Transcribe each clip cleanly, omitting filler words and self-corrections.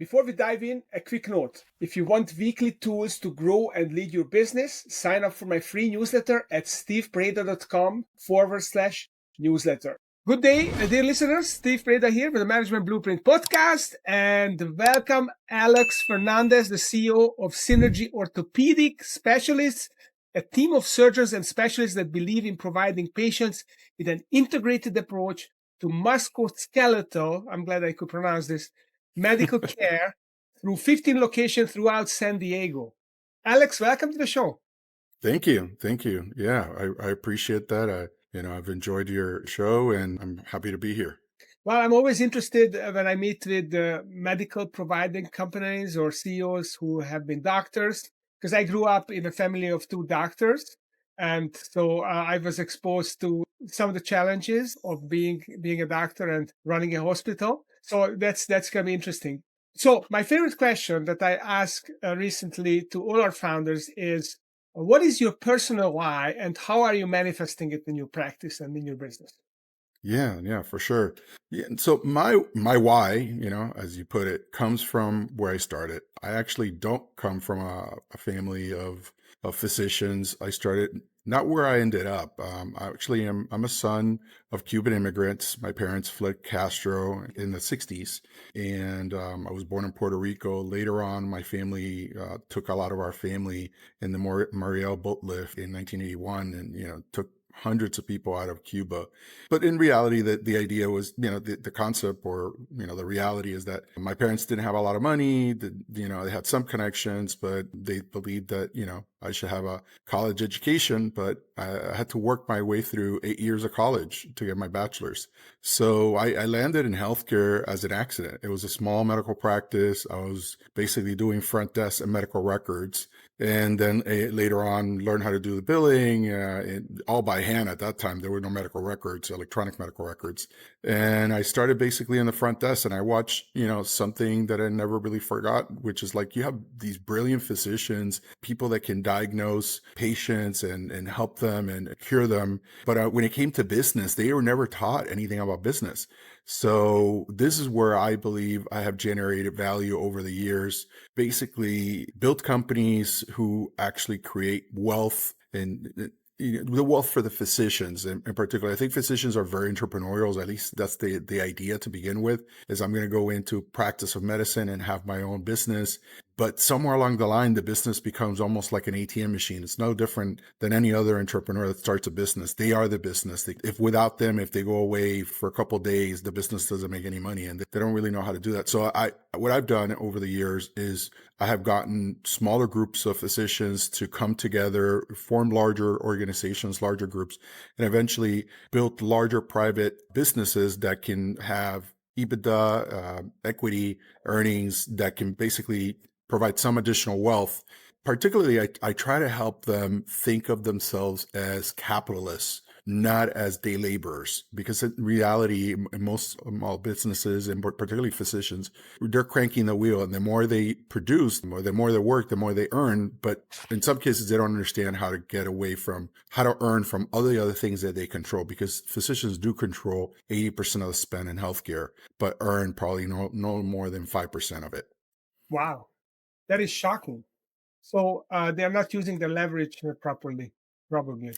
Before we dive in, a quick note. If you want weekly tools to grow and lead your business, sign up for my free newsletter at stevebreda.com/newsletter. Good day, dear listeners. Steve Breda here with the Management Blueprint podcast, and welcome Alex Fernandez, the CEO of Synergy Orthopedic Specialists, a team of surgeons and specialists that believe in providing patients with an integrated approach to musculoskeletal, I'm glad I could pronounce this, medical care through 15 locations throughout San Diego. Alex, welcome to the show. Thank you. Yeah, I appreciate that. I've enjoyed your show and I'm happy to be here. Well, I'm always interested when I meet with medical providing companies or CEOs who have been doctors, because I grew up in a family of two doctors. And so I was exposed to some of the challenges of being a doctor and running a hospital. So that's going to be interesting. So my favorite question that I asked recently to all our founders is, what is your personal why and how are you manifesting it in your practice and in your business? Yeah, for sure. Yeah, and so my why, as you put it, comes from where I started. I actually don't come from a family of physicians. I started not where I ended up. I'm a son of Cuban immigrants. My parents fled Castro in the 60s, and I was born in Puerto Rico. Later on, my family took a lot of our family in the Mariel boat lift in 1981, and took hundreds of people out of Cuba. But in reality, the idea was, the concept or, the reality is that my parents didn't have a lot of money, they had some connections, but they believed that, I should have a college education, but I had to work my way through 8 years of college to get my bachelor's. So I landed in healthcare as an accident. It was a small medical practice. I was basically doing front desk and medical records. And then later on, learned how to do the billing, all by hand at that time. There were no medical records, electronic medical records. And I started basically in the front desk, and I watched, something that I never really forgot, which is like you have these brilliant physicians, people that can diagnose patients and help them and cure them. But when it came to business, they were never taught anything about business. So this is where I believe I have generated value over the years, basically built companies who actually create wealth and the wealth for the physicians in particular. I think physicians are very entrepreneurial. At least that's the idea to begin with, is I'm going to go into practice of medicine and have my own business. But somewhere along the line, the business becomes almost like an ATM machine. It's no different than any other entrepreneur that starts a business. They are the business. If without them, if they go away for a couple of days, the business doesn't make any money, and they don't really know how to do that. So what I've done over the years is I have gotten smaller groups of physicians to come together, form larger organizations, larger groups, and eventually built larger private businesses that can have EBITDA, equity, earnings that can basically provide some additional wealth. Particularly, I try to help them think of themselves as capitalists, not as day laborers, because in reality, in most small businesses, and particularly physicians, they're cranking the wheel, and the more they produce, the more they work, the more they earn. But in some cases, they don't understand how to get away from how to earn from all the other things that they control, because physicians do control 80% of the spend in healthcare, but earn probably no more than 5% of it. Wow, that is shocking. So they are not using the leverage properly, probably.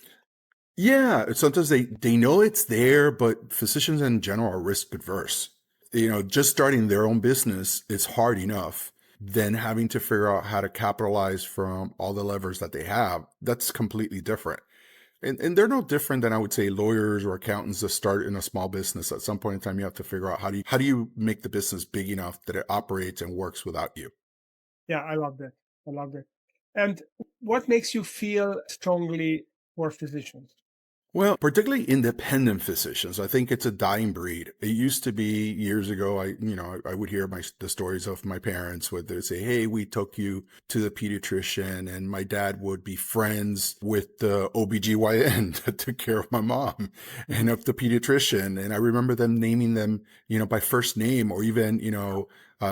Yeah, sometimes they know it's there, but physicians in general are risk adverse. Just starting their own business is hard enough. Then having to figure out how to capitalize from all the levers that they have, that's completely different. And they're no different than, I would say, lawyers or accountants that start in a small business. At some point in time, you have to figure out how do you make the business big enough that it operates and works without you. Yeah, I love that. And what makes you feel strongly for physicians? Well, particularly independent physicians, I think it's a dying breed. It used to be years ago. I would hear the stories of my parents where they say, "Hey, we took you to the pediatrician," and my dad would be friends with the OBGYN that took care of my mom and of the pediatrician. And I remember them naming them, by first name, or even,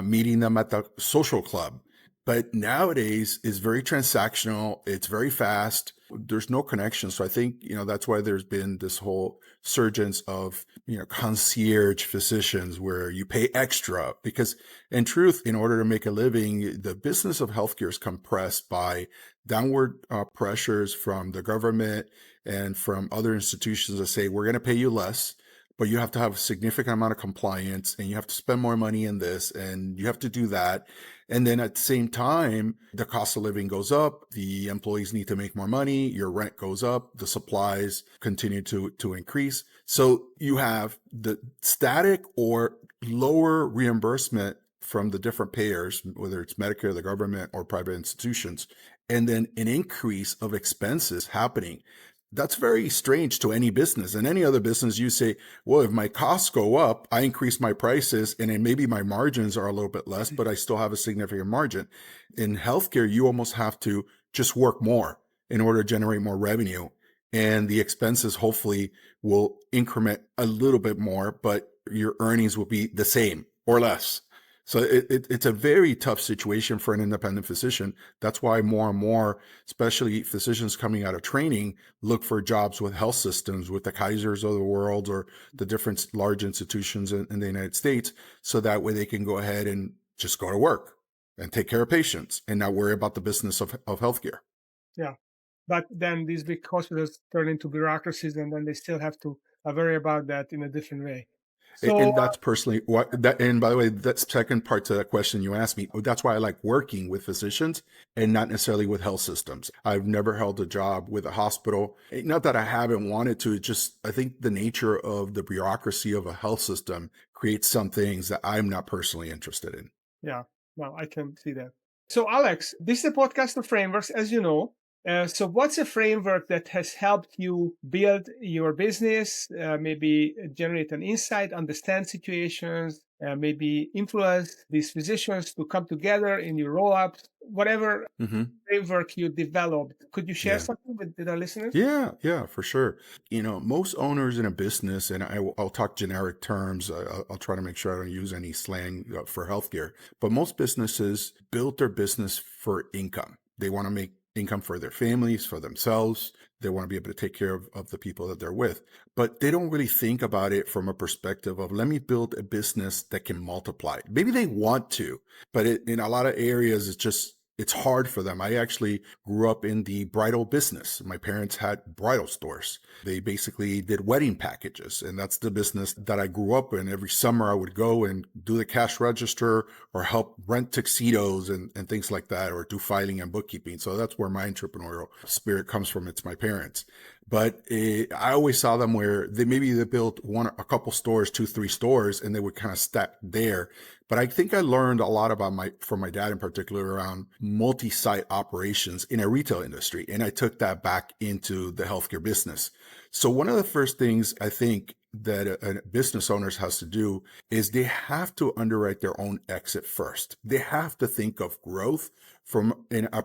meeting them at the social club. But nowadays it's very transactional. It's very fast. There's no connection. So I think, that's why there's been this whole surgence of, concierge physicians where you pay extra because in truth, in order to make a living, the business of healthcare is compressed by downward pressures from the government and from other institutions that say, we're going to pay you less, but you have to have a significant amount of compliance and you have to spend more money in this and you have to do that. And then at the same time, the cost of living goes up, the employees need to make more money, your rent goes up, the supplies continue to increase. So you have the static or lower reimbursement from the different payers, whether it's Medicare, the government, or private institutions, and then an increase of expenses happening. That's very strange to any business. In any other business, you say, well, if my costs go up, I increase my prices and then maybe my margins are a little bit less, but I still have a significant margin. In healthcare, you almost have to just work more in order to generate more revenue. And the expenses hopefully will increment a little bit more, but your earnings will be the same or less. So it's a very tough situation for an independent physician. That's why more and more, especially physicians coming out of training, look for jobs with health systems, with the Kaisers of the world or the different large institutions in the United States, so that way they can go ahead and just go to work and take care of patients and not worry about the business of healthcare. Yeah. But then these big hospitals turn into bureaucracies, and then they still have to worry about that in a different way. So, And that's personally what that, and by the way, that second part to that question you asked me, that's why I like working with physicians and not necessarily with health systems. I've never held a job with a hospital. Not that I haven't wanted to, just I think the nature of the bureaucracy of a health system creates some things that I'm not personally interested in. yeah, well, I can see that. So, Alex, this is a podcast of frameworks, as you know. So, what's a framework that has helped you build your business, maybe generate an insight, understand situations, maybe influence these physicians to come together in your roll ups, whatever Hmm. framework you developed? Could you share Yeah. something with our listeners? Yeah, for sure. Most owners in a business, and I'll talk generic terms. I'll try to make sure I don't use any slang for healthcare, but most businesses build their business for income. They want to make income for their families, for themselves. They want to be able to take care of the people that they're with, but they don't really think about it from a perspective of, let me build a business that can multiply. Maybe they want to, but in a lot of areas, it's hard for them. I actually grew up in the bridal business. My parents had bridal stores. They basically did wedding packages, and that's the business that I grew up in. Every summer I would go and do the cash register or help rent tuxedos and things like that, or do filing and bookkeeping. So that's where my entrepreneurial spirit comes from. It's my parents. But I always saw them where they built a couple stores, 2, 3 stores, and they would kind of stack there. But I think I learned a lot from my dad in particular around multi-site operations in a retail industry. And I took that back into the healthcare business. So one of the first things I think that a business owners has to do is they have to underwrite their own exit first. They have to think of growth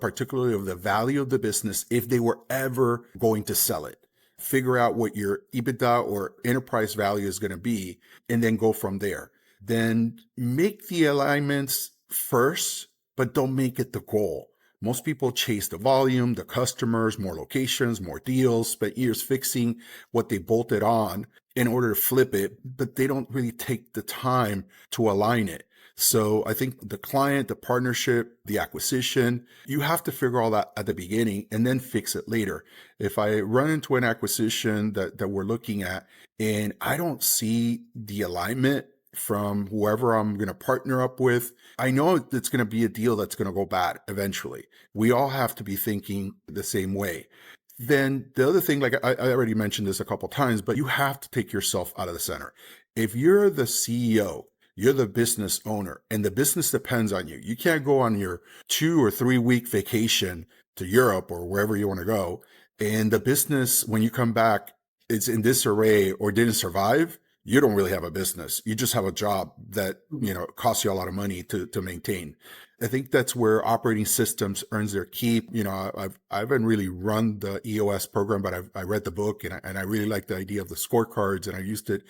particularly of the value of the business if they were ever going to sell it. Figure out what your EBITDA or enterprise value is going to be, and then go from there. Then make the alignments first, but don't make it the goal. Most people chase the volume, the customers, more locations, more deals, spent years fixing what they bolted on in order to flip it, but they don't really take the time to align it. So I think the client, the partnership, the acquisition, you have to figure all that at the beginning and then fix it later. If I run into an acquisition that we're looking at and I don't see the alignment from whoever I'm going to partner up with, I know it's going to be a deal that's going to go bad eventually. We all have to be thinking the same way. Then the other thing, like I already mentioned this a couple of times, but you have to take yourself out of the center. If you're the CEO, you're the business owner, and the business depends on you. You can't go on your 2 or 3 week vacation to Europe or wherever you want to go, and the business, when you come back, it's in disarray or didn't survive. You don't really have a business. You just have a job that, costs you a lot of money to maintain. I think that's where operating systems earns their keep. I haven't really run the EOS program, but I read the book and I really like the idea of the scorecards, and I used it,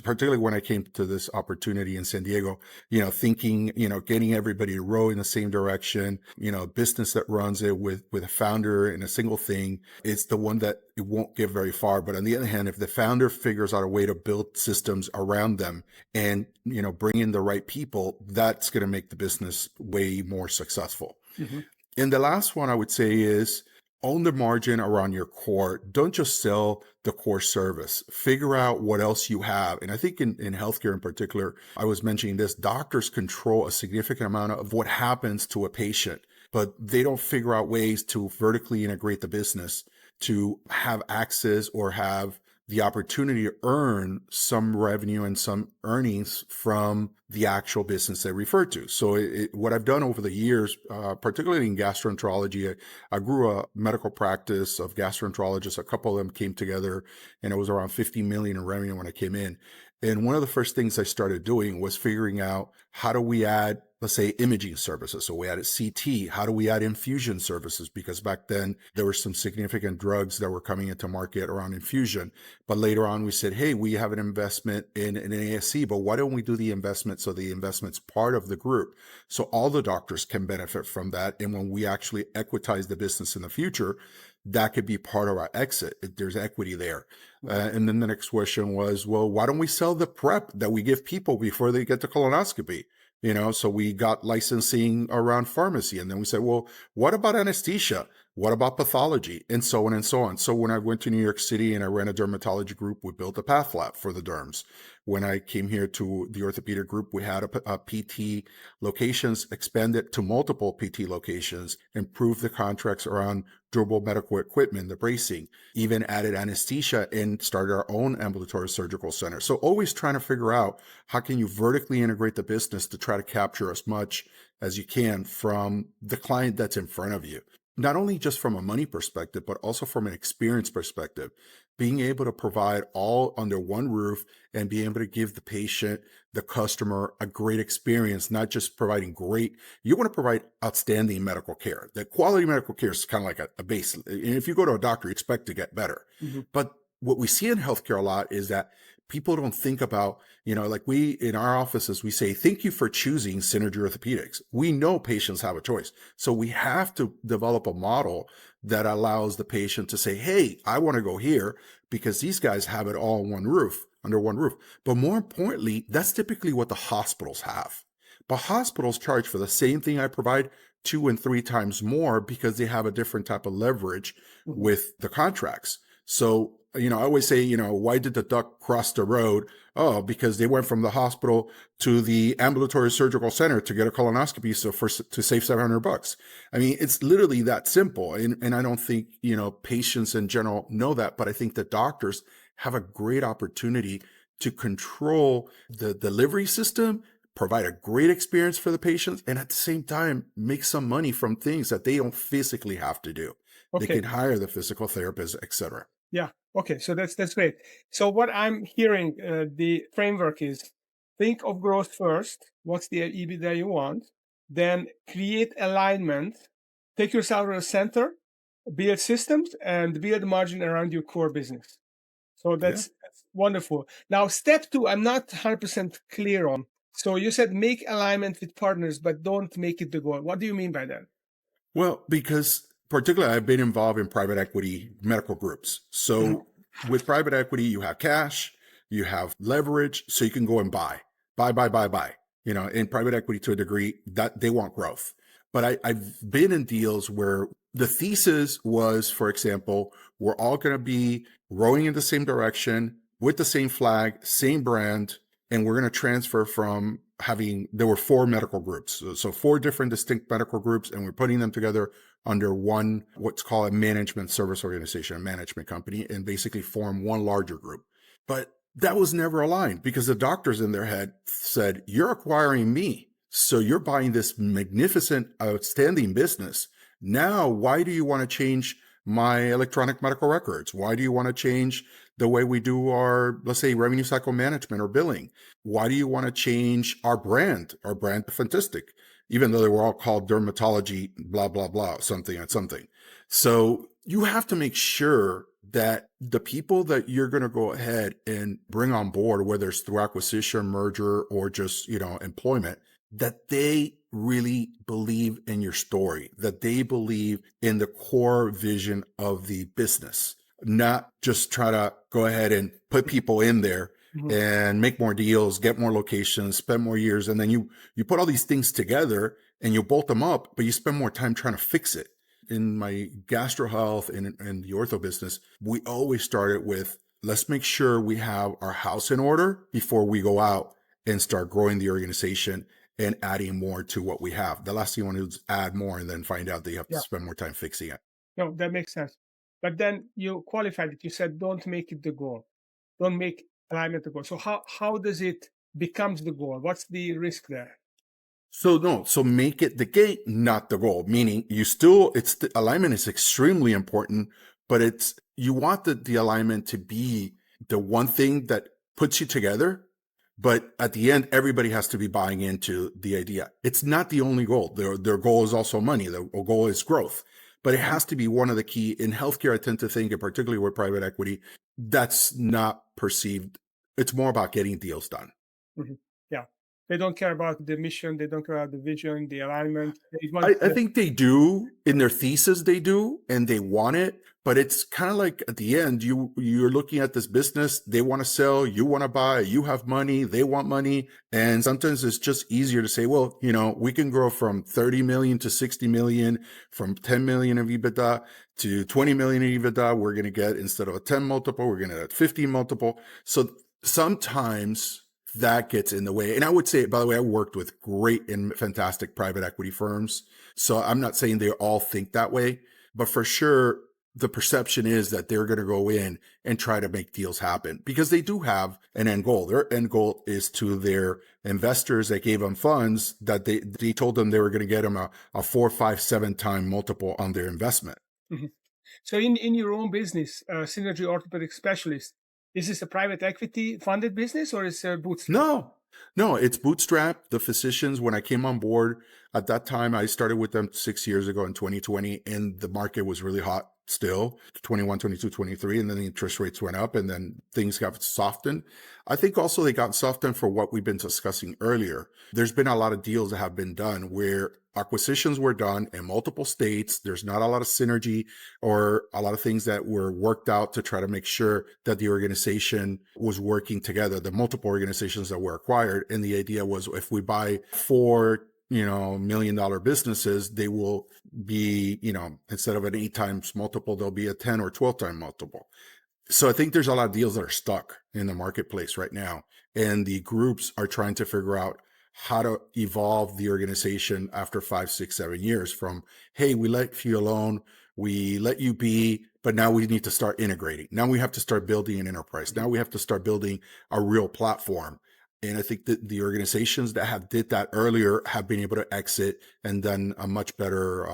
particularly when I came to this opportunity in San Diego, thinking, getting everybody to row in the same direction, a business that runs it with a founder and a single thing. It's the one that it won't get very far. But on the other hand, if the founder figures out a way to build systems around them and, bring in the right people, that's going to make the business way more successful. Mm-hmm. And the last one I would say is own the margin around your core. Don't just sell the core service. Figure out what else you have. And I think in healthcare in particular, I was mentioning this, doctors control a significant amount of what happens to a patient, but they don't figure out ways to vertically integrate the business to have access or have the opportunity to earn some revenue and some earnings from the actual business they refer to. So what I've done over the years, particularly in gastroenterology, I grew a medical practice of gastroenterologists. A couple of them came together, and it was around 50 million in revenue when I came in. And one of the first things I started doing was figuring out, how do we add, let's say, imaging services? So we added CT. How do we add infusion services? Because back then there were some significant drugs that were coming into market around infusion. But later on we said, hey, we have an investment in an ASC, but why don't we do the investment so the investment's part of the group? So all the doctors can benefit from that. And when we actually equitize the business in the future, that could be part of our exit. There's equity there. And then the next question was, well, why don't we sell the prep that we give people before they get to colonoscopy? So we got licensing around pharmacy. And then we said, well, what about anesthesia? What about pathology? And so on and so on. So when I went to New York City and I ran a dermatology group, we built a path lab for the derms. When I came here to the orthopedic group, we had a PT locations, expanded to multiple PT locations, improved the contracts around durable medical equipment, the bracing, even added anesthesia, and started our own ambulatory surgical center. So always trying to figure out, how can you vertically integrate the business to try to capture as much as you can from the client that's in front of you. Not only just from a money perspective, but also from an experience perspective, being able to provide all under one roof and being able to give the patient, the customer, a great experience, not just providing great, you want to provide outstanding medical care. The quality medical care is kind of like a base. And if you go to a doctor, you expect to get better. Mm-hmm. But what we see in healthcare a lot is that people don't think about, like we, in our offices, we say, thank you for choosing Synergy Orthopedics. We know patients have a choice. So we have to develop a model that allows the patient to say, hey, I want to go here because these guys have it all under one roof. But more importantly, that's typically what the hospitals have. But hospitals charge for the same thing I provide 2 and 3 times more because they have a different type of leverage with the contracts. So, I always say, why did the duck cross the road? Oh, because they went from the hospital to the ambulatory surgical center to get a colonoscopy. So to save $700. I mean, it's literally that simple. And I don't think, patients in general know that, but I think that doctors have a great opportunity to control the delivery system, provide a great experience for the patients, and at the same time, make some money from things that they don't physically have to do. Okay. They can hire the physical therapist, etc. Yeah. Okay. So that's great. So what I'm hearing, the framework is, think of growth first. What's the EBITDA you want? Then create alignment. Take yourself to the center, build systems, and build margin around your core business. So that's wonderful. Now, step 2, I'm not 100% clear on. So you said make alignment with partners, but don't make it the goal. What do you mean by that? Well, because particularly I've been involved in private equity medical groups. So with private equity, you have cash, you have leverage, so you can go and buy. In private equity to a degree, that they want growth. But I've been in deals where the thesis was, for example, we're all going to be rowing in the same direction with the same flag, same brand, and we're going to transfer from there were 4 medical groups. So 4 different distinct medical groups, and we're putting them together under one, what's called a management service organization, a management company, and basically form one larger group. But that was never aligned because the doctors in their head said, you're acquiring me. So you're buying this magnificent, outstanding business. Now, why do you want to change my electronic medical records? Why do you want to change the way we do our, let's say, revenue cycle management or billing? Why do you want to change our brand? Our brand is fantastic. even though they were all called dermatology, blah, blah, blah, something and something. So you have to make sure that the people that you're going to go ahead and bring on board, whether it's through acquisition, merger, or just, employment, that they really believe in your story, that they believe in the core vision of the business, not just try to go ahead and put people in there Mhm. and make more deals, get more locations, spend more years. And then you put all these things together and you bolt them up, but you spend more time trying to fix it. In my gastro health and the ortho business, we always started with, let's make sure we have our house in order before we go out and start growing the organization and adding more to what we have. The last thing you want to do is add more and then find out that you have to Yeah, spend more time fixing it. no, that makes sense. But then you qualified it. You said don't make it the goal. Don't make alignment the goal. So how does it becomes the goal? What's the risk there? So no, so make it the gate, not the goal. Meaning the alignment is extremely important, but you want the alignment to be the one thing that puts you together. But at the end, everybody has to be buying into the idea. It's not the only goal. Their goal is also money. Their goal is growth, but it has to be one of the key in healthcare. I tend to think, and particularly with private equity, that's not perceived. It's more about getting deals done. Mhm. Yeah. They don't care about the mission. They don't care about the vision, the alignment. They want I think they do in their thesis, they do, and they want it. But it's kind of like at the end, you're looking at this business. They want to sell, you want to buy, you have money, they want money, and sometimes it's just easier to say, well, we can grow from 30 million to 60 million, from 10 million of EBITDA to 20 million of EBITDA. We're going to get, instead of a 10 multiple, we're going to get a 15 multiple. So sometimes that gets in the way. And I would say, by the way, I worked with great and fantastic private equity firms. So I'm not saying they all think that way, but for sure, the perception is that they're going to go in and try to make deals happen because they do have an end goal. Their end goal is to their investors that gave them funds that they told them they were going to get them a 4, 5, 7 time multiple on their investment. Mhm. So in your own business, Synergy Orthopedic Specialists, is this a private equity funded business or is it bootstrap? No, no, it's bootstrap. The physicians, when I came on board at that time, I started with them 6 years ago in 2020, and the market was really hot still 21, 22, 23. And then the interest rates went up and then things got softened. I think also they got softened for what we've been discussing earlier. There's been a lot of deals that have been done where acquisitions were done in multiple states. There's not a lot of synergy or a lot of things that were worked out to try to make sure that the organization was working together, the multiple organizations that were acquired. And the idea was if we buy four, $1 million businesses, they will be, instead of an 8 times multiple, there'll be a 10 or 12 time multiple. So I think there's a lot of deals that are stuck in the marketplace right now. And the groups are trying to figure out how to evolve the organization after 5, 6, 7 years from, hey, we let you alone, we let you be, but now we need to start integrating. Now we have to start building an enterprise. Now we have to start building a real platform. And I think that the organizations that have did that earlier have been able to exit and done a much better,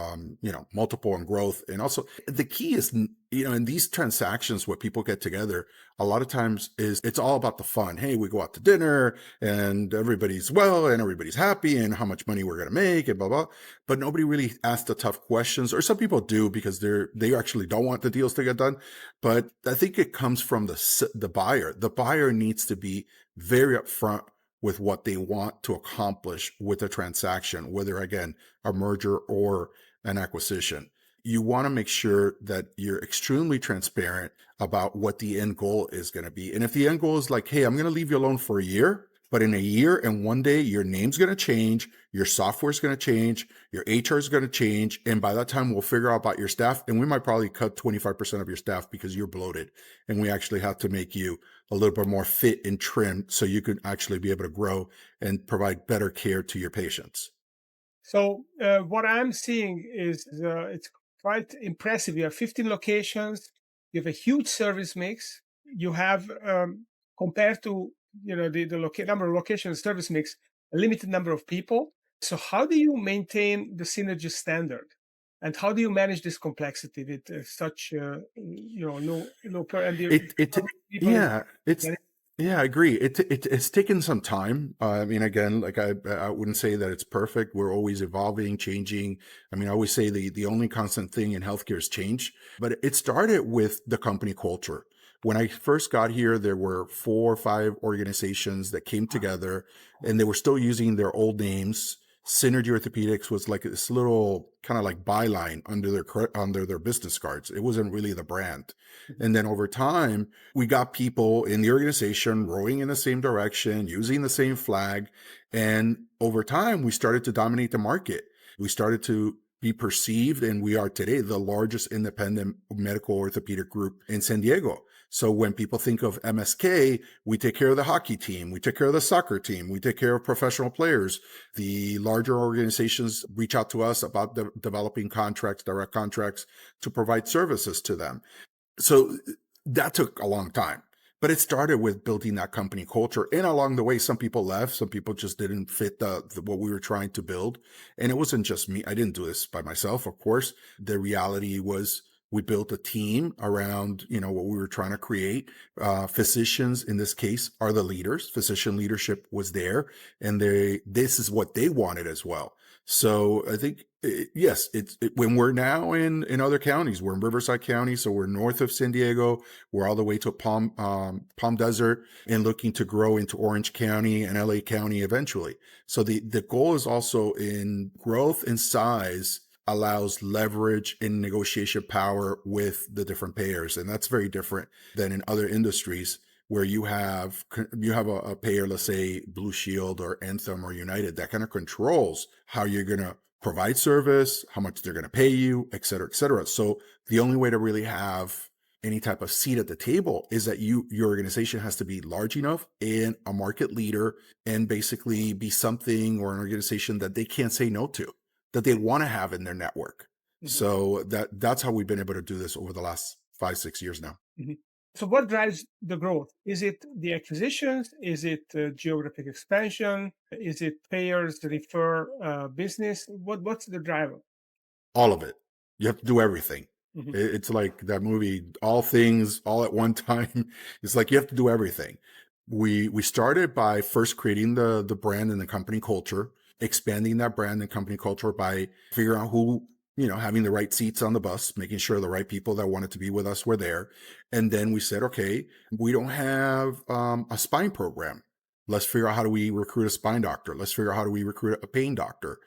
multiple and growth. And also the key is, in these transactions, what people get together a lot of times is it's all about the fun. Hey, we go out to dinner and everybody's well and everybody's happy and how much money we're going to make and blah, blah. But nobody really asks the tough questions, or some people do because they actually don't want the deals to get done. But I think it comes from the buyer. The buyer needs to be very upfront with what they want to accomplish with a transaction, whether again, a merger or an acquisition. You want to make sure that you're extremely transparent about what the end goal is going to be. And if the end goal is like, hey, I'm going to leave you alone for a year, but in a year and one day, your name's going to change, your software is going to change, your HR is going to change. And by that time, we'll figure out about your staff. And we might probably cut 25% of your staff because you're bloated. And we actually have to make you a little bit more fit and trim so you can actually be able to grow and provide better care to your patients. So what I'm seeing is it's quite impressive. You have 15 locations. You have a huge service mix. You have compared to the number of locations service mix, a limited number of people. So how do you maintain the synergy standard, and how do you manage this complexity with such no and the It people? yeah, it's Yeah, I agree. It's taken some time. I mean, again, like I wouldn't say that it's perfect. We're always evolving, changing. I mean, I always say the only constant thing in healthcare is change. But it started with the company culture. When I first got here, there were 4 or 5 organizations that came together, and they were still using their old names. Synergy Orthopedics was like this little kind of like byline under their business cards. It wasn't really the brand. And then over time, we got people in the organization rowing in the same direction, using the same flag. And over time, we started to dominate the market. We started to be perceived, and we are today the largest independent medical orthopedic group in San Diego. So when people think of MSK, we take care of the hockey team, we take care of the soccer team, we take care of professional players. The larger organizations reach out to us about developing contracts, direct contracts to provide services to them. So that took a long time, but it started with building that company culture. And along the way, some people left, some people just didn't fit what we were trying to build. And it wasn't just me. I didn't do this by myself, of course. The reality was we built a team around, what we were trying to create. Physicians in this case are the leaders. Physician leadership was there, and this is what they wanted as well. So I think, yes, when we're now in other counties, we're in Riverside County, so we're north of San Diego, we're all the way to Palm Desert, and looking to grow into Orange County and LA County eventually. So the goal is also in growth and size allows leverage and negotiation power with the different payers, and that's very different than in other industries where you have a payer, let's say Blue Shield or Anthem or United, that kind of controls how you're going to provide service, how much they're going to pay you, et cetera, et cetera. So the only way to really have any type of seat at the table is that your organization has to be large enough and a market leader, and basically be something or an organization that they can't say no to, that they want to have in their network. Mhm. So that's how we've been able to do this over the last 5-6 years now. Mhm. So, what drives the growth? Is it the acquisitions? Is it geographic expansion? Is it payers refer business? What's the driver? All of it. You have to do everything. Mhm. It's like that movie, All Things, All at One Time. It's like you have to do everything. We started by first creating the brand and the company culture, expanding that brand and company culture by figuring out who, having the right seats on the bus, making sure the right people that wanted to be with us were there. And then we said, okay, we don't have a spine program. Let's figure out how do we recruit a spine doctor. Let's figure out how do we recruit a pain doctor.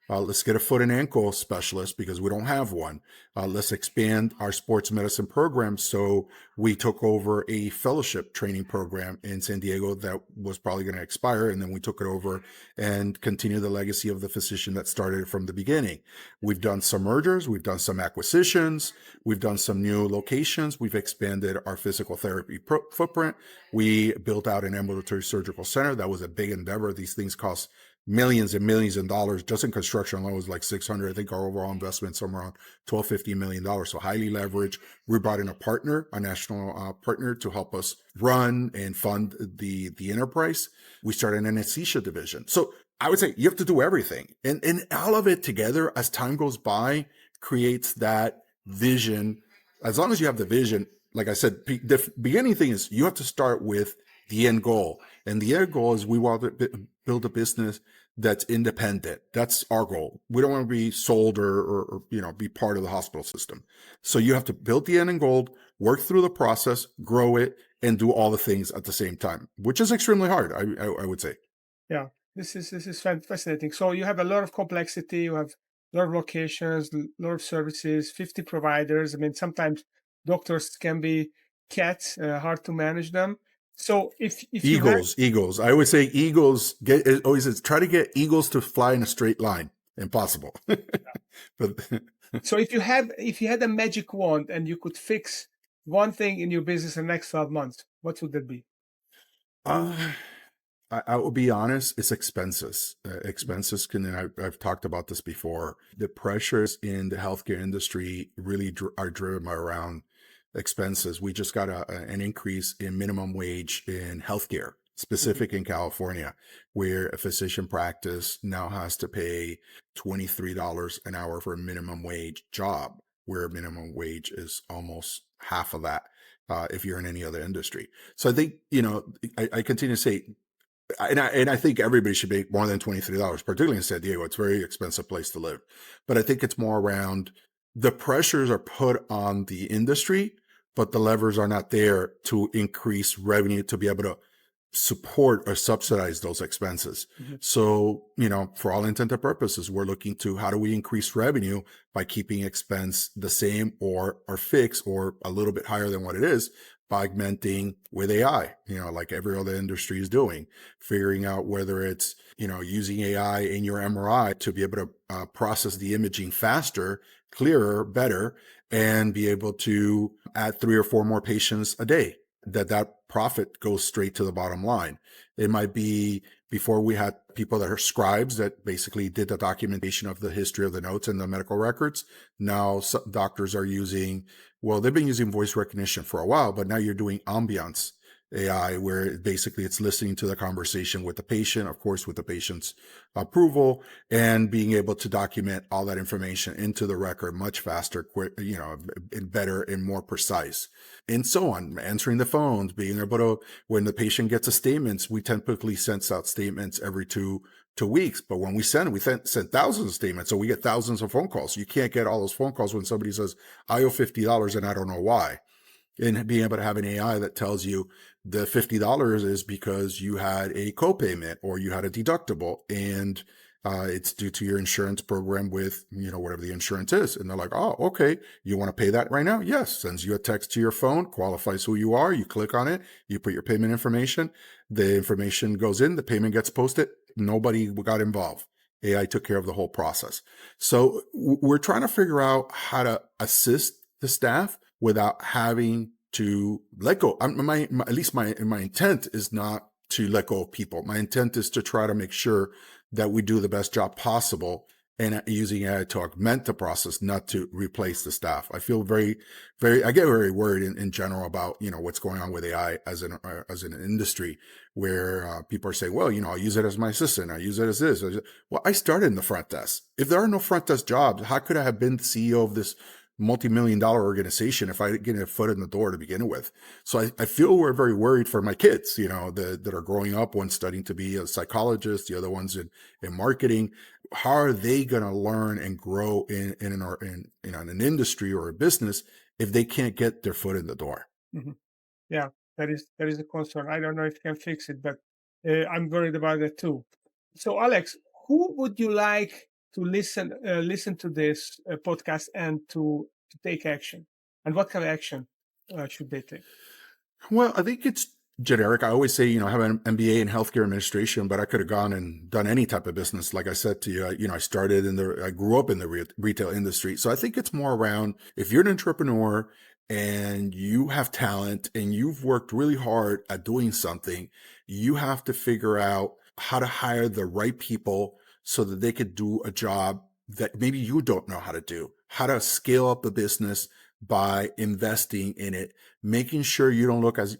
Let's get a foot and ankle specialist because we don't have one. Let's expand our sports medicine program. So we took over a fellowship training program in San Diego that was probably going to expire. And then we took it over and continue the legacy of the physician that started it from the beginning. We've done some mergers. We've done some acquisitions. We've done some new locations. We've expanded our physical therapy footprint. We built out an ambulatory surgical center. That was a big endeavor. These things cost millions and millions of dollars. Just in construction alone was like 600. I think our overall investment somewhere around $12-15 million. So highly leveraged. We brought in a partner, a national partner, to help us run and fund the enterprise. We started an anesthesia division. So I would say you have to do everything, and all of it together as time goes by creates that vision. As long as you have the vision, like I said, the beginning thing is you have to start with the end goal. And the end goal is we want to build a business that's independent. That's our goal. We don't want to be sold or be part of the hospital system. So you have to build the end goal, work through the process, grow it, and do all the things at the same time, which is extremely hard, I would say. Yeah, this is fascinating. So you have a lot of complexity. You have a lot of locations, a lot of services, 50 providers. I mean, sometimes doctors can be cats, hard to manage them. So if you had Eagles. I always say eagles always says try to get eagles to fly in a straight line. Impossible. But so if you had a magic wand and you could fix one thing in your business in the next 12 months, what would that be? uh, I will be honest, it's expenses. Expenses and I've talked about this before. The pressures in the healthcare industry really are driven around expenses. We just got an increase in minimum wage in healthcare, Mhm. specific in California, where a physician practice now has to pay $23 an hour for a minimum wage job, where minimum wage is almost half of that. if you're in any other industry. So I think, I continue to say, and I think everybody should make more than $23, particularly in San Diego. It's a very expensive place to live. But I think it's more around the pressures are put on the industry, but the levers are not there to increase revenue to be able to support or subsidize those expenses. Mm-hmm. So, for all intent and purposes, we're looking to how do we increase revenue by keeping expense the same or fixed or a little bit higher than what it is by augmenting with AI, like every other industry is doing, figuring out whether it's, using AI in your MRI to be able to process the imaging faster, clearer, better, and be able to add 3 or 4 more patients a day. That profit goes straight to the bottom line. It might be before we had people that are scribes that basically did the documentation of the history of the notes and the medical records. Now doctors are using, they've been using voice recognition for a while, but now you're doing ambiance AI, where basically it's listening to the conversation with the patient, of course, with the patient's approval, and being able to document all that information into the record much faster, quick, and better and more precise, and so on. Answering the phones, being able to, when the patient gets a statements, we typically send out statements every two weeks. But when we send thousands of statements. So we get thousands of phone calls. You can't get all those phone calls when somebody says, I owe $50 and I don't know why. And being able to have an AI that tells you the $50 is because you had a copayment or you had a deductible, and it's due to your insurance program with, whatever the insurance is. And they're like, oh, okay. You want to pay that right now? Yes. Sends you a text to your phone, qualifies who you are. You click on it. You put your payment information. The information goes in. The payment gets posted. Nobody got involved. AI took care of the whole process. So we're trying to figure out how to assist the staff without having to let go. At least my intent is not to let go of people. My intent is to try to make sure that we do the best job possible and using AI to augment the process, not to replace the staff. I feel I get very worried in general about, what's going on with AI as an industry, where people are saying, well, I'll use it as my assistant. I use it as this. Well, I started in the front desk. If there are no front desk jobs, how could I have been the CEO of this multi-million-dollar organization if I didn't get a foot in the door to begin with? So I feel we're very worried for my kids, that are growing up, one studying to be a psychologist, the other one's in marketing. How are they going to learn and grow in an industry or a business if they can't get their foot in the door? Mm-hmm. Yeah, that is a concern. I don't know if you can fix it, but I'm worried about it too. So, Alex, who would you like to listen to this podcast and to take action? And what kind of action should they take? Well, I think it's generic. I always say, I have an MBA in healthcare administration, but I could have gone and done any type of business. Like I said to you, I grew up in the retail industry. So I think it's more around, if you're an entrepreneur and you have talent and you've worked really hard at doing something, you have to figure out how to hire the right people so that they could do a job that maybe you don't know how to do, how to scale up the business by investing in it, making sure you don't look as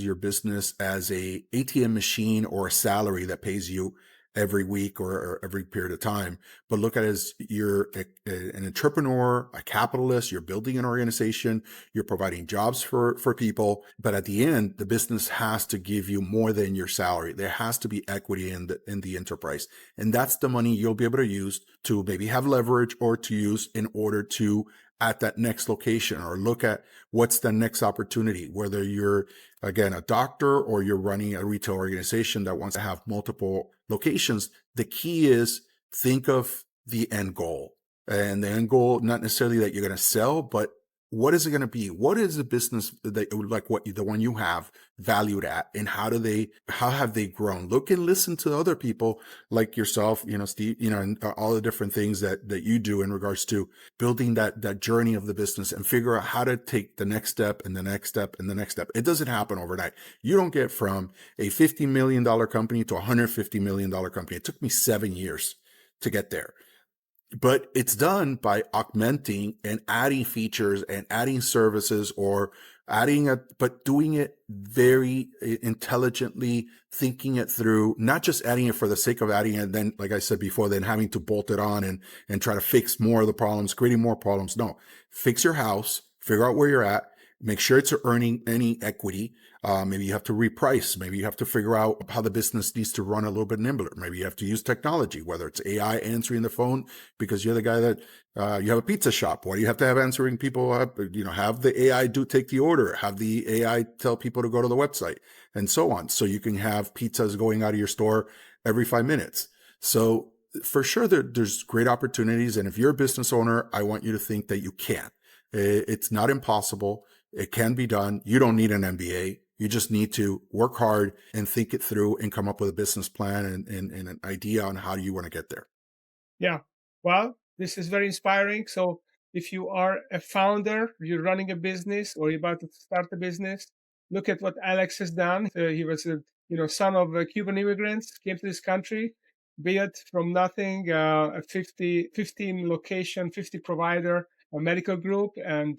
your business as a ATM machine or a salary that pays you every week or every period of time, but look at it as you're an entrepreneur, a capitalist. You're building an organization, you're providing jobs for people, but at the end, the business has to give you more than your salary. There has to be equity in the enterprise, and that's the money you'll be able to use to maybe have leverage or to use in order to at that next location, or look at what's the next opportunity, whether you're, again, a doctor or you're running a retail organization that wants to have multiple locations. The key is think of the end goal, and the end goal, not necessarily that you're going to sell, but what is it going to be? What is the business that, like the one you have, valued at, and how have they grown? Look and listen to other people like yourself, Steve, and all the different things that you do in regards to building that journey of the business, and figure out how to take the next step and the next step and the next step. It doesn't happen overnight. You don't get from a $50 million company to a $150 million company. It took me 7 years to get there. But it's done by augmenting and adding features and adding services, or but doing it very intelligently, thinking it through, not just adding it for the sake of adding it. Then, like I said before, then having to bolt it on and try to fix more of the problems, creating more problems. No, fix your house, figure out where you're at, Make sure it's earning any equity. Maybe you have to reprice. Maybe you have to figure out how the business needs to run a little bit nimbler. Maybe you have to use technology, whether it's AI answering the phone because you're the guy that you have a pizza shop. What do you have to have answering people? Have the AI take the order, have the AI tell people to go to the website, and so on. So you can have pizzas going out of your store every 5 minutes. So for sure, there's great opportunities. And if you're a business owner, I want you to think that you can. It's not impossible. It can be done. You don't need an MBA. You just need to work hard and think it through and come up with a business plan and an idea on how you want to get there. Yeah. Well, this is very inspiring. So if you are a founder, you're running a business or you're about to start a business, look at what Alex has done. He was a son of Cuban immigrants, came to this country, built from nothing a 15 location, 50 provider, a medical group, and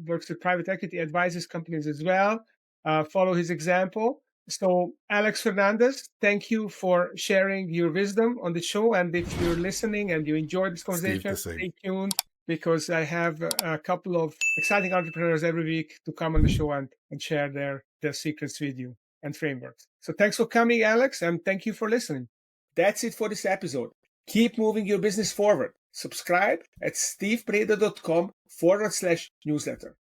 works with private equity, advises companies as well. Follow his example. So, Alex Fernandez, thank you for sharing your wisdom on the show. And if you're listening and you enjoyed this Steve, conversation, the same. stay tuned because I have a couple of exciting entrepreneurs every week to come on the show and share their secrets with you and frameworks. So, thanks for coming, Alex, and thank you for listening. That's it for this episode. Keep moving your business forward. Subscribe at stevebreda.com/newsletter.